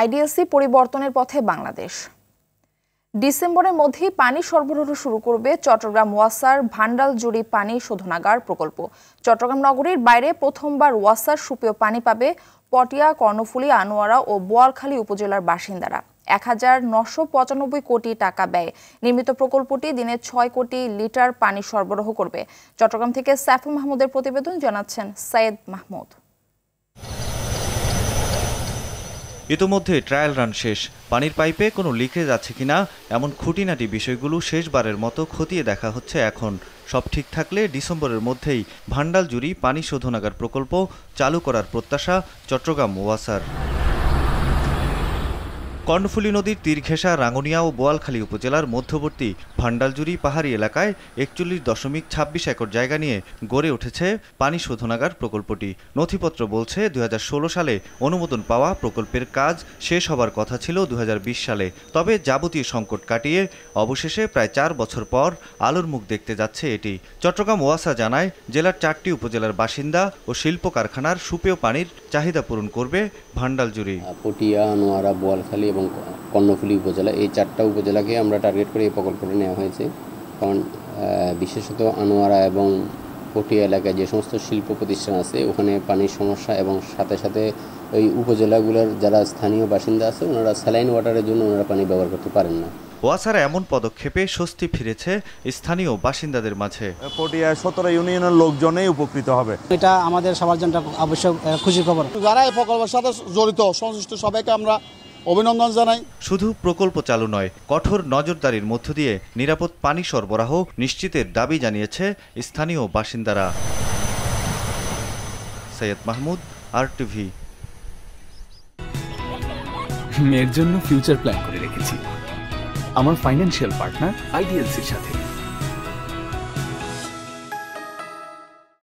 IDLC পরিবর্তনের পথে বাংলাদেশ। ডিসেম্বরের মধ্যেই পানি সরবরাহ শুরু করবে চট্টগ্রাম ওয়াসার ভান্ডালজুড়ি পানি শোধনাগার প্রকল্প। চট্টগ্রাম নগরীর বাইরে প্রথমবার ওয়াসার সুপেয় পানি পাবে পটিয়া, কর্ণফুলী, আনোয়ারা ও বোয়ালখালী উপজেলার বাসিন্দারা। ১,৯৯৫ কোটি টাকা ব্যয়ে নির্মিত প্রকল্পটি দিনে ৬ কোটি লিটার পানি সরবরাহ করবে। চট্টগ্রাম থেকে সাইফুল মাহমুদের প্রতিবেদন, জানাচ্ছেন সৈয়দ মাহমুদ। ইতোমধ্যে ট্রায়াল রান শেষ। পানির পাইপে কোনো লিকেজ আছে কিনা এমন খুঁটিনাটি বিষয়গুলো শেষবারের মতো খতিয়ে দেখা হচ্ছে এখন। সব ঠিক থাকলে ডিসেম্বরের মধ্যেই ভান্ডালজুড়ি পানি শোধনাগার প্রকল্প চালু করার প্রত্যাশা চট্টগ্রাম ওয়াসার। কর্ণফুলী নদীর তীর ঘেঁষা রাঙ্গুনিয়া ও বোয়ালখালী উপজেলার মধ্যবর্তী ভান্ডালজুড়ি পাহাড়ি এলাকায় ৪১.২৬ একর জায়গা নিয়ে গড়ে উঠেছে পানি শোধনাগার প্রকল্পটি। নথিপত্র বলছে ২০১৬ সালে অনুমোদন পাওয়া প্রকল্পের কাজ শেষ হবার কথা ছিল ২০২০ সালে। তবে যাবতীয় সংকট কাটিয়ে অবশেষে প্রায় ৪ বছর পর আলোর মুখ দেখতে যাচ্ছে এটি। চট্টগ্রাম ওয়াসা জানায়, জেলার ৪টি উপজেলার বাসিন্দা ও শিল্প কারখানার সুপেয় পানির চাহিদা পূরণ করবে ভান্ডালজুড়ি। পটিয়া, আনোয়ারা, বোয়ালখালী এবং কর্ণফুলী উপজেলা, এই 4টা উপজেলাকে আমরা টার্গেট করে এই প্রকল্পটা নেওয়া হয়েছে। কারণ বিশেষত আনোয়ারা এবং পটিয়া এলাকায় যে সমস্ত শিল্প প্রতিষ্ঠান আছে ওখানে পানির সমস্যা, এবং সাথে সাথে ওই উপজেলাগুলোর যারা স্থানীয় বাসিন্দা আছে ওনারা স্যালাইন ওয়াটারের জন্য ওনারা পানি ব্যবহার করতে পারেন না। ওয়াসার এমন পদক্ষেপে স্বস্তি ফিরেছে স্থানীয় বাসিন্দাদের মাঝে। পটিয়া 17 ইউনিয়নের লোকজনেই উপকৃত হবে। এটা আমাদের সবার জন্য অবশ্যই খুশির খবর। যারা এই প্রকল্পের সাথে জড়িত সংশ্লিষ্ট সবাইকে আমরা অভিনন্দন জানাই। শুধু প্রকল্প চালু নয়, কঠোর নজরদারির মধ্য দিয়ে নিরাপদ পানি সরবরাহ নিশ্চিতের দাবি জানিয়েছে স্থানীয় বাসিন্দারা। সৈয়দ মাহমুদ, RTV। মেয়ের জন্য ফিউচার প্ল্যান করে রেখেছি আমার ফাইন্যান্সিয়াল পার্টনার আইডিএলসির সাথে।